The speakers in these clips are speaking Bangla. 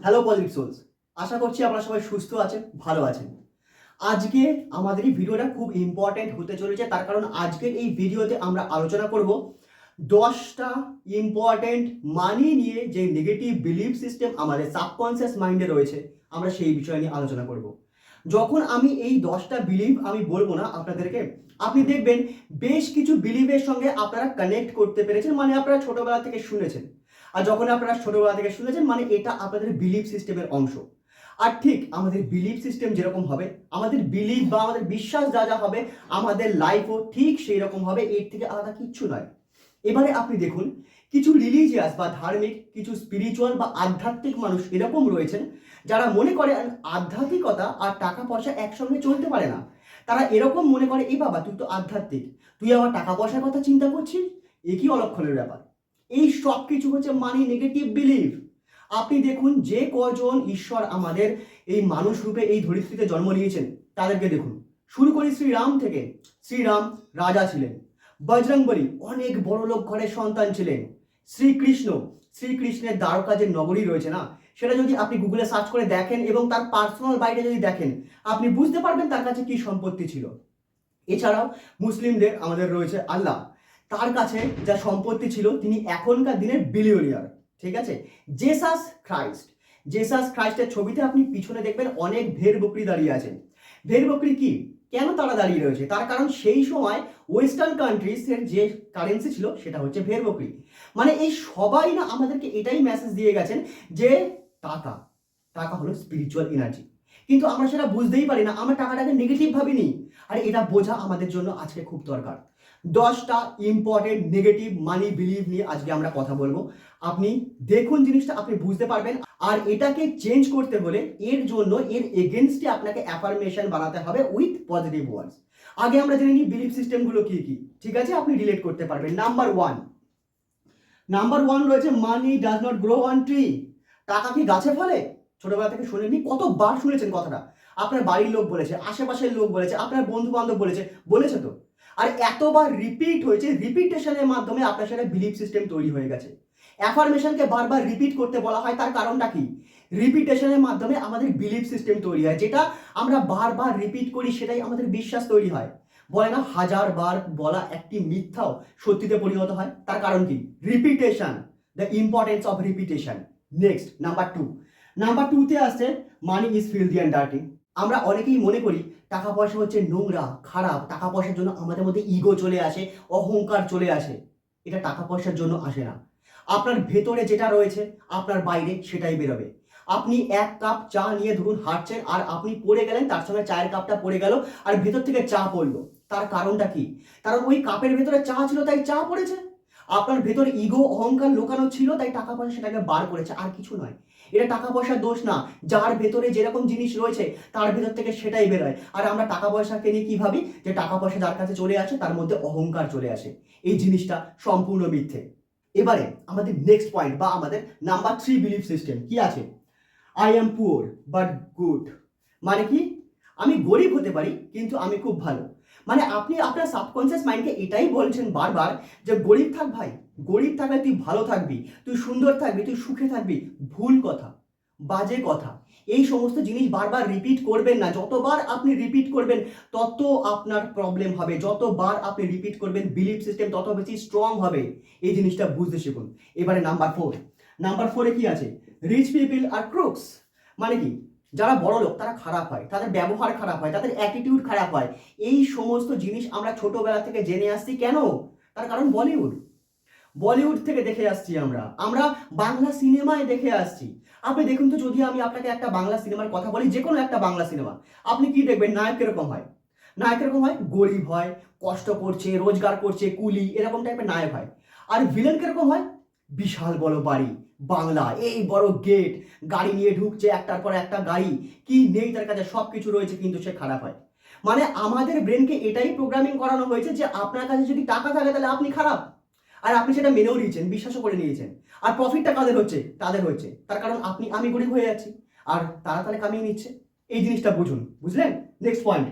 হ্যালো পজিটিভ সোলস, আশা করছি আপনারা সবাই সুস্থ আছেন, ভালো আছেন। আজকে আমাদের এই ভিডিওটা খুব ইম্পর্টেন্ট হতে চলেছে, তার কারণ আজকের এই ভিডিওতে আমরা আলোচনা করব 10টা ইম্পর্টেন্ট মানি নিয়ে যে নেগেটিভ বিলিফ সিস্টেম আমাদের সাবকনসিয়াস মাইন্ডে রয়েছে, আমরা সেই বিষয় নিয়ে আলোচনা করব। যখন আমি এই 10টা বিলিভ আমি বলবো না আপনাদেরকে, আপনি দেখবেন বেশ কিছু বিলিভের সঙ্গে আপনারা কানেক্ট করতে পেরেছেন, মানে আপনারা ছোটবেলা থেকে শুনেছেন। আর যখন আপনারা ছোটবেলা থেকে শুনেছেন মানে এটা আপনাদের বিলিভ সিস্টেমের অংশ। আর ঠিক আমাদের বিলিভ সিস্টেম যেরকম হবে, আমাদের বিলিভ বা আমাদের বিশ্বাস যা যা হবে, আমাদের লাইফও ঠিক সেই রকম হবে, এর থেকে আলাদা কিচ্ছু নয়। এবারে আপনি দেখুন, কিছু রিলিজিয়াস বা ধার্মিক, কিছু স্পিরিচুয়াল বা আধ্যাত্মিক মানুষ এরকম রয়েছেন যারা মনে করে আধ্যাত্মিকতা আর টাকা পয়সা একসঙ্গে চলতে পারে না। তারা এরকম মনে করে, এই বাবা তুই তো আধ্যাত্মিক, তুই আবার টাকা পয়সার কথা চিন্তা করছিস, এ কি অলক্ষণের ব্যাপার। এই সব কিছু হচ্ছে মানি নেগেটিভ বিলিভ। আপনি দেখুন, যে কজন ঈশ্বর আমাদের এই মানুষ রূপে এই ধরিত্রীতে জন্ম নিয়েছেন তাদেরকে দেখুন। শুরু করি শ্রীরাম থেকে। শ্রীরাম রাজা ছিলেন। বজরংবলী অনেক বড় লোক ঘরের সন্তান ছিলেন। শ্রীকৃষ্ণের দ্বারকা যে নগরী রয়েছে না, সেটা যদি আপনি গুগলে সার্চ করে দেখেন এবং তার পার্সোনাল বাইরে যদি দেখেন, আপনি বুঝতে পারবেন তার কাছে কি সম্পত্তি ছিল। এছাড়াও মুসলিমদের আমাদের রয়েছে আল্লাহ, তার কাছে যা সম্পত্তি ছিল, তিনি এখনকার দিনের বিলিয়নিয়ার। ঠিক আছে। জেসাস ক্রাইস্টের ছবিতে আপনি পিছনে দেখবেন অনেক ভেড় বকরি দাঁড়িয়ে আছেন। ভেড় বকরি কি, কেন তারা দাঁড়িয়ে রয়েছে? তার কারণ সেই সময় ওয়েস্টার্ন কান্ট্রিজের যে কারেন্সি ছিল সেটা হচ্ছে ভেড় বকরি। মানে এই সবাই না আমাদেরকে এটাই মেসেজ দিয়ে গেছেন যে টাকা টাকা হলো স্পিরিচুয়াল এনার্জি। কিন্তু আমরা সেটা বুঝতেই পারি না, আমরা টাকাটাকে নেগেটিভ ভাবিনি। আর এটা বোঝা আমাদের জন্য আজকে খুব দরকার। 10টা ইম্পর্টেন্ট নেগেটিভ মানি বিলিভ নিয়ে আজকে আমরা কথা বলবো। আপনি দেখুন জিনিসটা, আপনি বুঝতে পারবেন। আর এটাকে চেঞ্জ করতে হলে এর জন্য এর এগেনস্টে আপনাকে অ্যাফার্মেশন বানাতে হবে উইথ পজিটিভ ওয়ার্ডস। আগে আমরা জেনে নিই বিলিভ সিস্টেমগুলো কি কি। ঠিক আছে, আপনি রিলেট করতে পারবেন। নাম্বার ওয়ান রয়েছে মানি does not grow on tree. টাকা কি গাছে ফলে? ছোটবেলা থেকে শুনেননি? কতবার শুনেছেন কথাটা। আপনার বাড়ির লোক বলেছে, আশেপাশের লোক বলেছে, আপনার বন্ধু বান্ধব বলেছে তো। আর এতবার রিপিট হয়েছে, রিপিটেশনের মাধ্যমে আপনার সাথে বিলিভ সিস্টেম তৈরি হয়ে গেছে। অ্যাফার্মেশনকে বারবার রিপিট করতে বলা হয়, তার কারণটা কি? রিপিটেশনের মাধ্যমে আমাদের বিলিভ সিস্টেম তৈরি হয়, যেটা আমরা বারবার রিপিট করি, সেটাই আমাদের বিশ্বাস তৈরি হয়। বলে না, 1000বার বলা একটি মিথ্যাও সত্যিতে পরিণত হয়। তার কারণ কি? Repetition, the importance of repetition. Next number টুতে আসছে মানি ইজ ফিল্দি অ্যান্ড ডার্টি। আমরা অনেকেই মনে করি টাকা পয়সা হচ্ছে নোংরা, খারাপ। টাকা পয়সার জন্য আমাদের মধ্যে ইগো চলে আসে, অহংকার চলে আসে। এটা টাকা পয়সার জন্য আসে না। আপনার ভেতরে যেটা রয়েছে আপনার বাইরে সেটাই বেরোবে। আপনি এক কাপ চা নিয়ে ধরুন হাঁটছেন, আর আপনি পড়ে গেলেন, তার সঙ্গে চায়ের কাপটা পড়ে গেল, আর ভেতর থেকে চা পড়লো। তার কারণটা কি? কারণ ওই কাপের ভেতরে চা ছিল তাই চা পড়েছে। আপনার ভেতরে ইগো, অহংকার লুকানো ছিল, তাই টাকা পয়সা সেটাকে বার করেছে, আর কিছু নয়। এটা টাকা পয়সার দোষ না। যার ভেতরে যেরকম জিনিস রয়েছে তার ভেতর থেকে সেটাই বেরোয়। আর আমরা টাকা পয়সাকে নিয়ে কি ভাবি, যে টাকা পয়সা যার কাছে চলে আসে তার মধ্যে অহংকার চলে আসে। এই জিনিসটা সম্পূর্ণ মিথ্যে। এবারে আমাদের নেক্সট পয়েন্ট বা আমাদের নাম্বার 3 বিলিফ সিস্টেম কি আছে? I am poor but good. মানে কি? আমি গরিব হতে পারি কিন্তু আমি খুব ভালো। মানে আপনি আপনার সাবকনসিয়াস মাইন্ডকে এটাই বলছেন বারবার যে গরিব থাক ভাই, গরিব থাকলে তুই ভালো থাকবি, তুই সুন্দর থাকবি, তুই সুখে থাকবি। ভুল কথা, বাজে কথা। এই সমস্ত জিনিস বারবার রিপিট করবেন না। যতবার আপনি রিপিট করবেন তত আপনার প্রবলেম হবে। যতবার আপনি রিপিট করবেন বিলিফ সিস্টেম তত বেশি স্ট্রং হবে। এই জিনিসটা বুঝতে শিখুন। এবারে নাম্বার 4 কি আছে? রিচ পিপল আর ক্রুকস। মানে কি? যারা বড় লোক তারা খারাপ হয়, তাদের ব্যবহার খারাপ হয়, তাদের অ্যাটিটিউড খারাপ হয়। এই সমস্ত জিনিস আমরা ছোটবেলা থেকে জেনে আসছি। কেন? তার কারণ বলিউড থেকে দেখে আসছি আমরা বাংলা সিনেমায় দেখে আসছি। আপনি দেখুন তো, যদি আমি আপনাকে একটা বাংলা সিনেমার কথা বলি, যে কোনো একটা বাংলা সিনেমা, আপনি কি দেখবেন? নায়ক কিরকম হয়? গরিব হয়, কষ্ট করছে, রোজগার করছে, কুলি, এরকম টাইপের নায়ক হয়। আর ভিলেন কিরকম হয়? বিশাল বড় বাড়ি, বাংলা, এই বড় গেট, গাড়ি নিয়ে ঢুকছে, একটার পর একটা গাড়ি, কি নেই তার কাছে, সব কিছু রয়েছে, কিন্তু সে খারাপ হয়। মানে আমাদের ব্রেনকে এটাই প্রোগ্রামিং করানো হয়েছে যে আপনার কাছে যদি টাকা থাকে তাহলে আপনি খারাপ। আর আপনি সেটা মেনেও নিয়েছেন, বিশ্বাসও করে নিয়েছেন। আর প্রফিটটা কাদের হচ্ছে? তাদের হচ্ছে। তার কারণ আমি গরিব হয়ে যাচ্ছি, আর তারা তাহলে কামিয়ে নিচ্ছে। এই জিনিসটা বুঝলেন? Next point,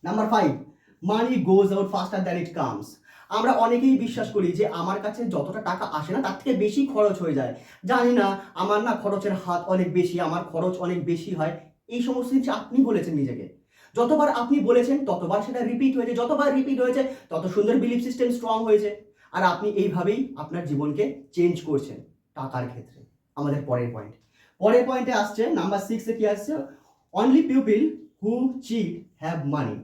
number 5, money goes out ফাস্টার than it comes. আমরা অনেকেই বিশ্বাস করি যে আমার কাছে যতটা টাকা আসে না তার থেকে বেশি খরচ হয়ে যায়, জানি না আমার না খরচের হাত অনেক বেশি, আমার খরচ অনেক বেশি হয়। এই সমস্ত জিনিস আপনি বলেছেন নিজেকে, যতবার আপনি বলেছেন ততবার সেটা রিপিট হয়েছে, যতবার রিপিট হয়েছে তত সুন্দর বিলিফ সিস্টেম স্ট্রং হয়েছে। আর আপনি এইভাবেই আপনার জীবনকে চেঞ্জ করছেন টাকার ক্ষেত্রে। আমাদের পরের পয়েন্টে আসছে নাম্বার 6 এ কি আসছে, only people who cheat have money.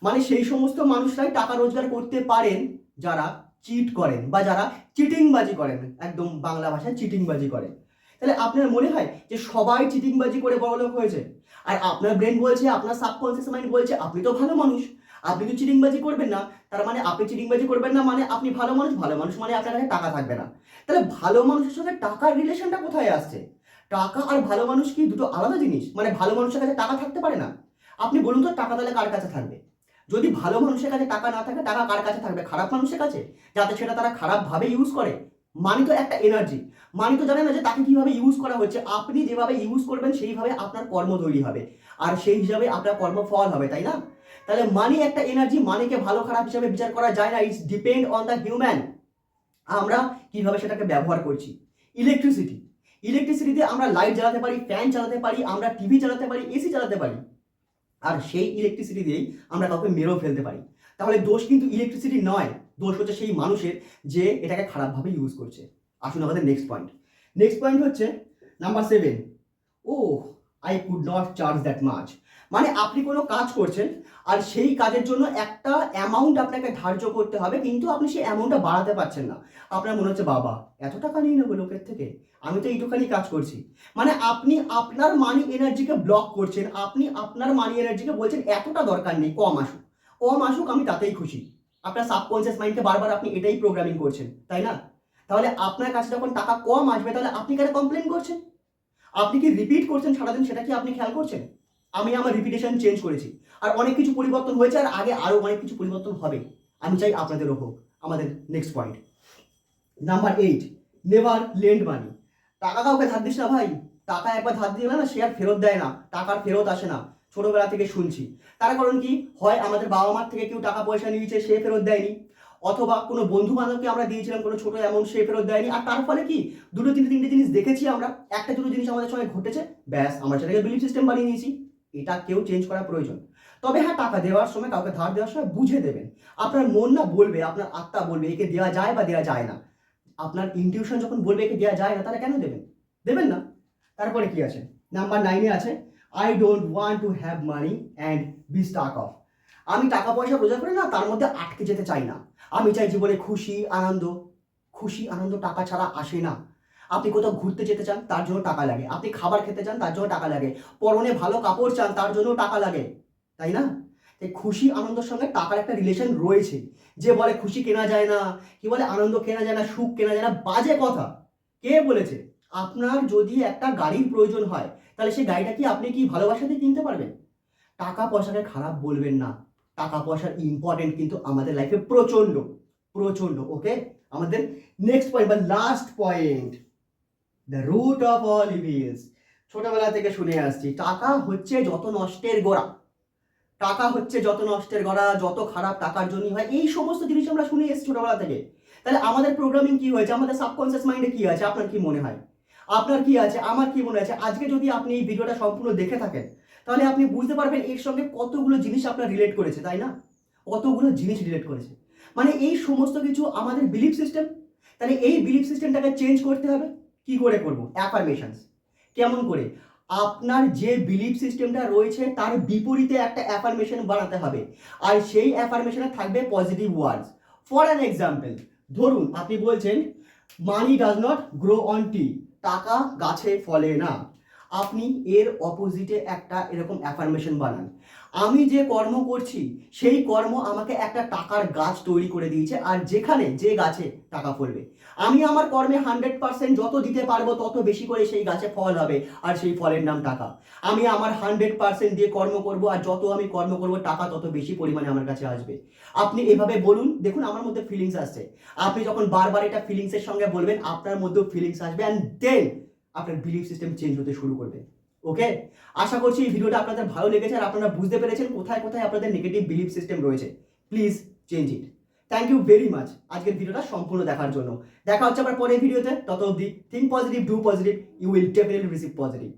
মানে সেই সমস্ত মানুষরাই টাকা রোজগার করতে পারেন যারা চিট করেন বা যারা চিটিংবাজি করেন, একদম বাংলা ভাষায় চিটিংবাজি করেন। তাহলে আপনার মনে হয় যে সবাই চিটিংবাজি করে বড়লোক হয়েছে? আর আপনার ব্রেন বলছে, আপনার সাবকনসিয়াস মাইন্ড বলছে আপনি তো ভালো মানুষ, আপনি তো চিটিংবাজি করবেন না, তার মানে আপনি চিটিংবাজি করবেন না মানে আপনি ভালো মানুষ, ভালো মানুষ মানে আপনার কাছে টাকা থাকবে না। তাহলে ভালো মানুষের সঙ্গে টাকার রিলেশনটা কোথায় আসছে? টাকা আর ভালো মানুষ কি দুটো আলাদা জিনিস? মানে ভালো মানুষের কাছে টাকা থাকতে পারে না? আপনি বলুন তো, টাকা তাহলে কার কাছে থাকবে? যদি ভালো মানুষের কাছে টাকা না থাকে, টাকা কার কাছে থাকবে? খারাপ মানুষের কাছে, যাতে সেটা তারা খারাপভাবে ইউজ করে। মানি তো একটা এনার্জি, মানি তো জানে না যে তাকে কিভাবে ইউজ করা হচ্ছে। আপনি যেভাবে ইউজ করবেন সেইভাবে আপনার কর্ম তৈরি হবে, আর সেই হিসাবে আপনার কর্মফল হবে, তাই না? তাহলে মানি একটা এনার্জি, মানিকে ভালো খারাপ হিসাবে বিচার করা যায় না, it's depend on the human, আমরা কিভাবে সেটাকে ব্যবহার করছি। ইলেকট্রিসিটি, ইলেকট্রিসিটিতে আমরা লাইট জ্বালাতে পারি, ফ্যান চালাতে পারি, আমরা টিভি চালাতে পারি, এসি চালাতে পারি, আর সেই ইলেকট্রিসিটি দিয়েই আমরা কাউকে মেরেও ফেলতে পারি। তাহলে দোষ কিন্তু ইলেকট্রিসিটি নয়, দোষ হচ্ছে সেই মানুষের যে এটাকে খারাপভাবে ইউজ করছে। আসুন আমাদের নেক্সট পয়েন্ট হচ্ছে নাম্বার 7, ও I could not charge that much. মানে আপনি কোনো কাজ করছেন আর সেই কাজের জন্য একটা অ্যামাউন্ট আপনাকে ধার্য করতে হবে, কিন্তু আপনি সেই অ্যামাউন্টটা বাড়াতে পারছেন না। আপনার মনে হচ্ছে বাবা এত টাকা নিয়ে নেবো লোকের থেকে, আমি তো এইটুখানি কাজ করছি। মানে আপনি আপনার মানি এনার্জিকে ব্লক করছেন, আপনি আপনার মানি এনার্জিকে বলছেন এতটা দরকার নেই, কম আসুক আমি তাতেই খুশি। আপনার সাবকনসিয়াস মাইন্ডকে বারবার আপনি এটাই প্রোগ্রামিং করছেন, তাই না? তাহলে আপনার কাছে যখন টাকা কম আসবে তাহলে আপনি কেন কমপ্লেন করছেন? আপনি কি রিপিট করছেন সারাদিন, সেটা কি আপনি খেয়াল করছেন? আমি আমার রিপিটেশন চেঞ্জ করেছি, আর অনেক কিছু পরিবর্তন হয়েছে, আর আগে আরো অনেক কিছু পরিবর্তন হবে। আমি চাই আপনাদেরও হোক। আমাদের next point number 8, never lend money. টাকা কাউকে ধার দিস না ভাই, টাকা একবার ধার দিয়ে গেলে না সে আর ফেরত দেয় না, টাকার ফেরত আসে না। ছোটবেলা থেকে শুনছি। তার কারণ কি হয়, আমাদের বাবা মার থেকে কেউ টাকা পয়সা নিয়েছে, সে ফেরত দেয়নি, অথবা কোনো বন্ধু বান্ধবকে আমরা দিয়েছিলাম কোনো ছোট অ্যামাউন্ট, সে ফেরত দেয়নি। আর তার ফলে কি দুটো তিনটে জিনিস দেখেছি আমরা, একটা দুটো জিনিস আমাদের সঙ্গে ঘটেছে, ব্যাস আমরা সেটাকে বিলিফ সিস্টেম বানিয়ে নিয়েছি। এটা কেউ চেঞ্জ করা প্রয়োজন। তবে হ্যাঁ, টাকা দেওয়ার সময়, কাউকে ধার দেওয়ার সময় বুঝে দেবেন। আপনার মন না বলবে, আপনার আত্মা বলবে একে দেওয়া যায় বা দেওয়া যায় না। আপনার ইনটিউশন যখন বলবে একে দেওয়া যায় না, তাহলে কেন দেবেন? দেবেন না। তারপরে কি আছে, নাম্বার 9-এ আছে, I don't want to have money and be stuck off. আমি টাকা পয়সা রোজগার করে না তার মধ্যে আটকে যেতে চাই না। আমি চাই জীবনে খুশি আনন্দ টাকা ছাড়া আসে না। আপনি কোথাও ঘুরতে যেতে চান, তার জন্য টাকা লাগে। আপনি খাবার খেতে চান, তার জন্য টাকা লাগে। পরনে ভালো কাপড় চান, তার জন্য টাকা লাগে, তাই না? তাই খুশি আনন্দের সঙ্গে টাকার একটা রিলেশন রয়েছে। যে বলে খুশি কেনা যায় না, কি বলে আনন্দ কেনা যায় না, সুখ কেনা যায় না, বাজে কথা। কে বলেছে? আপনার যদি একটা গাড়ির প্রয়োজন হয়, তাহলে সেই গাড়িটা কি আপনি কি ভালোবাসা দিয়ে কিনতে পারবেন? টাকা পয়সাকে খারাপ বলবেন না, টাকা পয়সার ইম্পর্টেন্ট কিন্তু আমাদের লাইফে প্রচন্ড প্রচন্ড। ওকে, আমাদের নেক্সট পয়েন্ট বা last point, the root of all evils. ছোটবেলা থেকে শুনে আসছি টাকা হচ্ছে যত নষ্টের গোড়া, টাকা হচ্ছে যত নষ্টের গোড়া, যত খারাপ টাকার জন্যই হয়। এই সমস্ত জিনিস আমরা শুনে এসেছি ছোটবেলা থেকে। তাহলে আমাদের প্রোগ্রামিং কি হয়েছে, আমাদের সাবকনসিয়াস মাইন্ডে কি আছে? আপনার কি মনে হয়? আপনার কি আছে? আমার কি মনে আছে? আজকে যদি আপনি এই ভিডিওটা সম্পূর্ণ দেখে থাকেন, তাহলে আপনি বুঝতে পারবেন এর সঙ্গে কতগুলো জিনিস আপনার রিলেট করেছে, তাই না? কতগুলো জিনিস রিলেট করেছে। মানে এই সমস্ত কিছু আমাদের বিলিফ সিস্টেম। তাহলে এই বিলিফ সিস্টেমটাকে চেঞ্জ করতে হবে। কি করে করব? অ্যাফার্মেশনস। কেমন করে? আপনার যে বিলিফ সিস্টেমটা রয়েছে তার বিপরীতে একটা অ্যাফার্মেশন বানাতে হবে, আর সেই অ্যাফার্মেশনে থাকবে positive words. For an example, ধরুন আপনি বলছেন মানি does not grow on tree, টাকা গাছে ফলে না। আপনি এর অপোজিটে একটা এরকম অ্যাফার্মেশন বানান, আমি যে কর্ম করছি সেই কর্ম আমাকে একটা টাকার গাছ তৈরি করে দিয়েছে, আর যেখানে যে গাছে টাকা ফলবে, আমি আমার কর্মে 100% যত দিতে পারবো তত বেশি করে সেই গাছে ফল হবে, আর সেই ফলের নাম টাকা। আমি আমার 100% দিয়ে কর্ম করব, আর যত আমি কর্ম করব টাকা তত বেশি পরিমাণে আমার কাছে আসবে। আপনি এভাবে বলুন, দেখুন আমার মধ্যে ফিলিংস আসছে। আপনি যখন বারবার এটা ফিলিংসের সঙ্গে বলবেন, আপনার মধ্যেও ফিলিংস আসবে, অ্যান্ড দেন আপনার বিলিফ সিস্টেম চেঞ্জ হতে শুরু করবে। ওকে, আশা করছি এই ভিডিওটা আপনাদের ভালো লেগেছে, আর আপনারা বুঝতে পেরেছেন কোথায় কোথায় আপনাদের নেগেটিভ বিলিফ সিস্টেম রয়েছে। Please change it. Thank you very much আজকের ভিডিওটা সম্পূর্ণ দেখার জন্য। দেখা হচ্ছে আবার পরের ভিডিওতে। তত অবধি think positive, do positive, you will definitely receive positive.